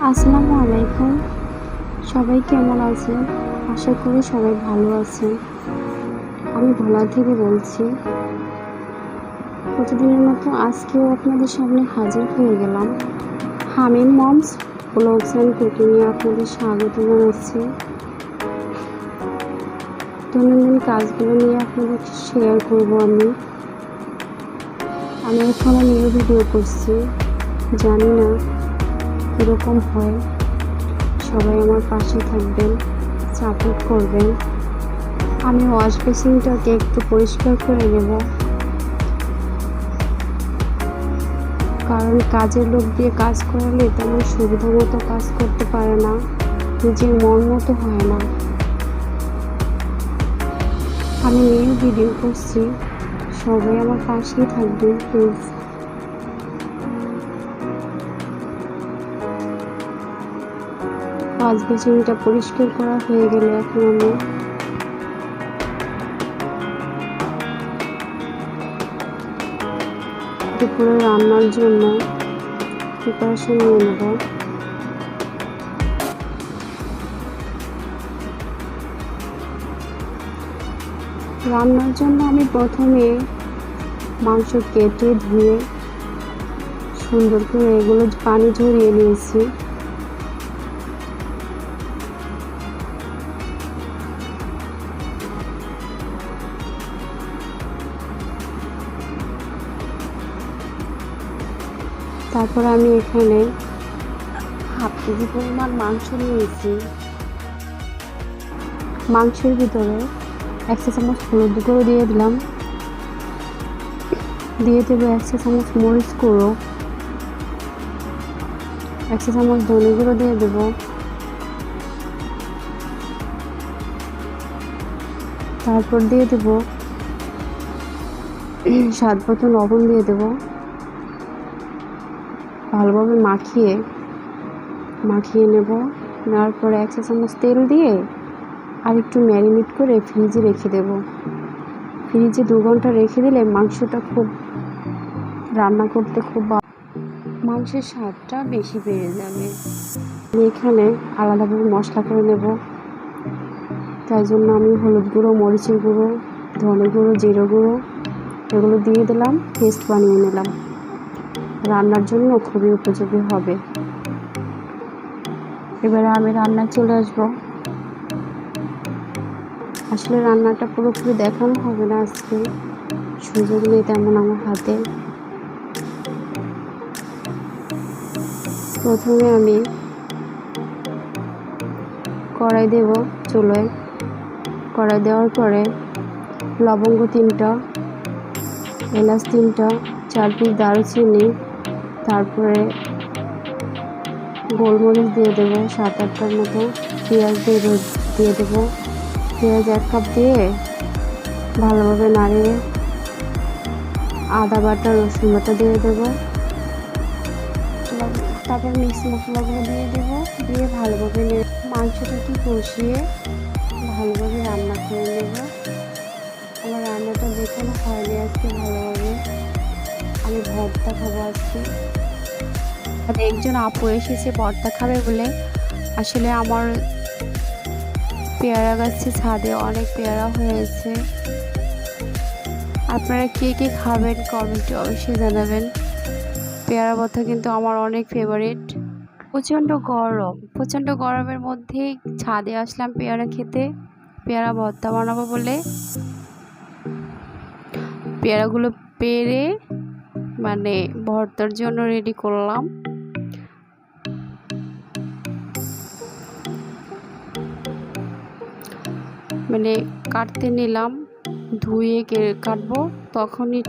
আসসালামু আলাইকুম। সবাই কেমন আছেন? আশা করি সবাই ভালো আছেন। আমি ভোলা থেকে বলছি। প্রতিদিনের মতো আজকেও আপনাদের সামনে হাজির হয়ে গেলাম। হামিম মমস ব্লগস অ্যান্ড কুকিংয়ে আপনাদের স্বাগত জানাচ্ছি। দৈনন্দিন কাজগুলো নিয়ে আপনাদের শেয়ার করব আমি এখনও নিউ ভিডিও করছি। জানি না কীরকম হয়। সবাই আমার পাশে থাকবেন, সাপোর্ট করবেন। আমি ওয়াশ বেসিনটাকে একটু পরিষ্কার করে নেব, কারণ কাজের লোক দিয়ে কাজ করালে তেমন সুবিধা মতো কাজ করতে পারে না, নিজের মন মতো হয় না। আমি নিউ ভিডিও করছি, সবাই আমার পাশেই থাকবেন প্লিজ। ওয়াশ বেসিনটা পরিষ্কার করা হয়ে গেলে এখন আমি দুপুরে রান্নার জন্য প্রিপারেশন নিয়ে নেব। রান্নার জন্য আমি প্রথমে মাংস কেটে ধুয়ে সুন্দর করে এগুলো পানি ঝরিয়ে নিয়েছি। তারপর আমি এখানে হাফ কেজি পরিমাণ মাংস নিয়েছি। মাংসের ভিতরে 1 চা চামচ হলুদ গুঁড়ো দিয়ে দিলাম, দিয়ে দেবো 1 চা চামচ মরিচ গুঁড়ো, 1 চা চামচ ধনে গুঁড়ো দিয়ে দেবো, তারপর দিয়ে দেবো স্বাদ মতো লবণ দিয়ে দেবো। ভালোভাবে মাখিয়ে নেব। নেওয়ার পরে 1 চা চামচ তেল দিয়ে আর একটু ম্যারিনেট করে ফ্রিজে রেখে দেব। ফ্রিজে 2 ঘন্টা রেখে দিলে মাংসটা রান্না করতে মাংসের স্বাদটা বেশি বেড়ে যাবে। আমি এখানে আলাদাভাবে মশলা করে নেব, তাই জন্য আমি হলুদ গুঁড়ো, মরিচের গুঁড়ো, ধনে গুঁড়ো, জিরে গুঁড়ো এগুলো দিয়ে দিলাম, পেস্ট বানিয়ে নিলাম। রান্নার জন্য খুবই উপযোগী হবে। এবারে আমি রান্নায় চলে আসবো। আসলে রান্নাটা পুরোপুরি দেখানো হবে না আজকে, সুযোগ নেই তেমন আমার হাতে। প্রথমে আমি কড়াই দেব চুলোয়। কড়াই দেওয়ার পরে লবঙ্গ 3টা, এলাচ 3টা, 4 পিস দারুচিনি, তারপরে গোলমরিচ দিয়ে দেবো 7-8টার মতো, পেঁয়াজ দিয়ে দেবো। পেঁয়াজ 1 কাপ দিয়ে ভালোভাবে নাড়িয়ে আদা বাটা, রসুন বাটা দিয়ে দেবো। তারপর মিক্স মশলাগুলো দিয়ে দেবো, দিয়ে ভালোভাবে মাংসটাকে কষিয়ে ভালোভাবে রান্না করে নেব। আমার রান্নাটা দেখানো হয়নি আজকে ভালোভাবে। আমি ভর্তা খাবো আজকে। একজন আপু এসেছে ভর্তা খাবে বলে। আসলে আমার পেয়ারা গাছে ছাদে অনেক পেয়ারা হয়েছে। আপনারা কে কে খাবেন কমেন্টে অবশ্যই জানাবেন। পেয়ারা ভর্তা কিন্তু আমার অনেক ফেভারিট। প্রচণ্ড গরমের মধ্যেই ছাদে আসলাম পেয়ারা খেতে, পেয়ারা ভর্তা বানাবো বলে। পেয়ারাগুলো পেড়ে ভর্তার জন্য রেডি করলাম। কাটতে নিলাম, ধুয়ে কাটবো তখনই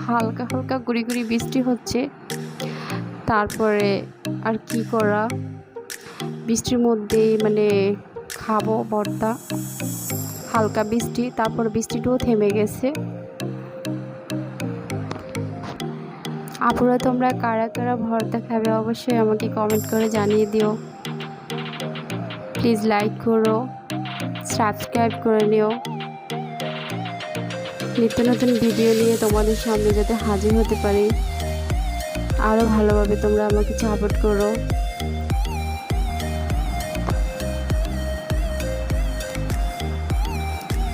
হালকা হালকা গুড়ি গুড়ি বৃষ্টি হচ্ছে। তারপরে আর কি করা, বৃষ্টির মধ্যেই খাবো ভর্তা। হালকা বৃষ্টি, তারপর বৃষ্টিটাও থেমে গেছে। আপুরা তোমরা কারা কারা ভর্তা খাবে অবশ্যই আমাকে কমেন্ট করে জানিয়ে দিও। প্লিজ লাইক করো, সাবস্ক্রাইব করে নিও। নিত্য নতুন ভিডিও নিয়ে তোমাদের সামনে যাতে হাজির হতে পারি, আরও ভালোভাবে তোমরা আমাকে সাপোর্ট করো।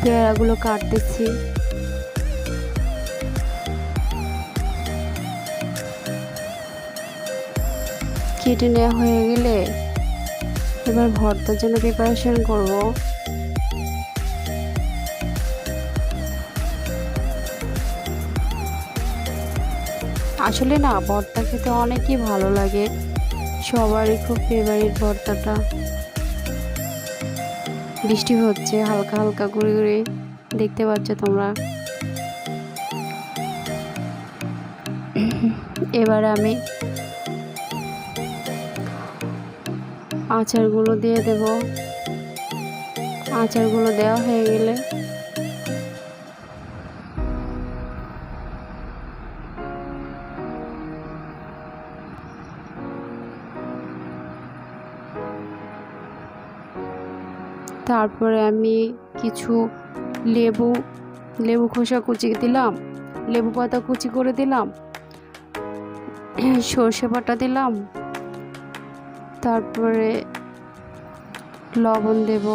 পেয়ারাগুলো কাটতেছি। কেটে নেওয়া হয়ে গেলে এবার ভর্তার জন্য প্রিপারেশন করব। আসলে না, ভর্তা খেতে অনেকই ভালো লাগে, সবারই খুব ফেভারিট ভর্তাটা। বৃষ্টি হচ্ছে হালকা হালকা করে করে, দেখতে পাচ্ছ তোমরা। এবার আমি আচারগুলো দিয়ে দেব। আচারগুলো দেওয়া হয়ে গেলে তারপরে আমি কিছু লেবু লেবু খোসা কুচি দিলাম, লেবু পাতা কুচি করে দিলাম, সর্ষে বাটা দিলাম, তারপরে লবণ দেব,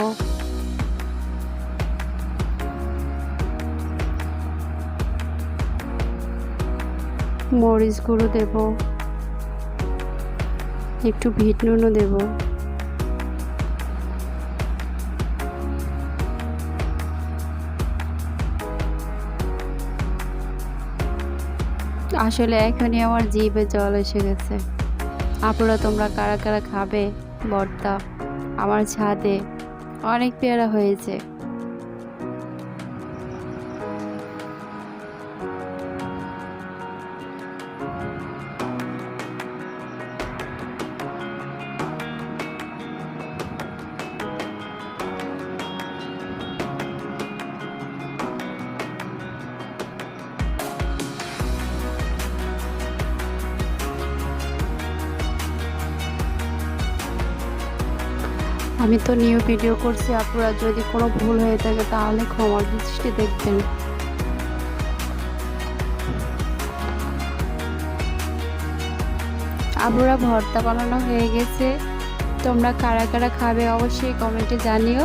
মরিচ গুঁড়ো দেব, একটু বিট নুনও দেব। আসলে এখনই আমার জিভে জল এসে গেছে। আপনারা তোমরা কারা কারা খাবে ভর্তা? আমার ছাদে অনেক পেয়ারা হয়েছে। আমি তো নিউ ভিডিও করছি, আপনারা যদি কোনো ভুল হয়ে থাকে তাহলে ক্ষমার দৃষ্টি দেখবেন। আপনারা ভর্তা বানানো হয়ে গেছে, তোমরা কারা কারা খাবে অবশ্যই কমেন্টে জানিও।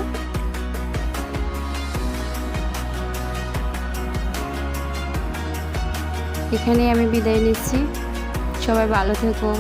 এখানে আমি বিদায় নিচ্ছি, সবাই ভালো থেকো।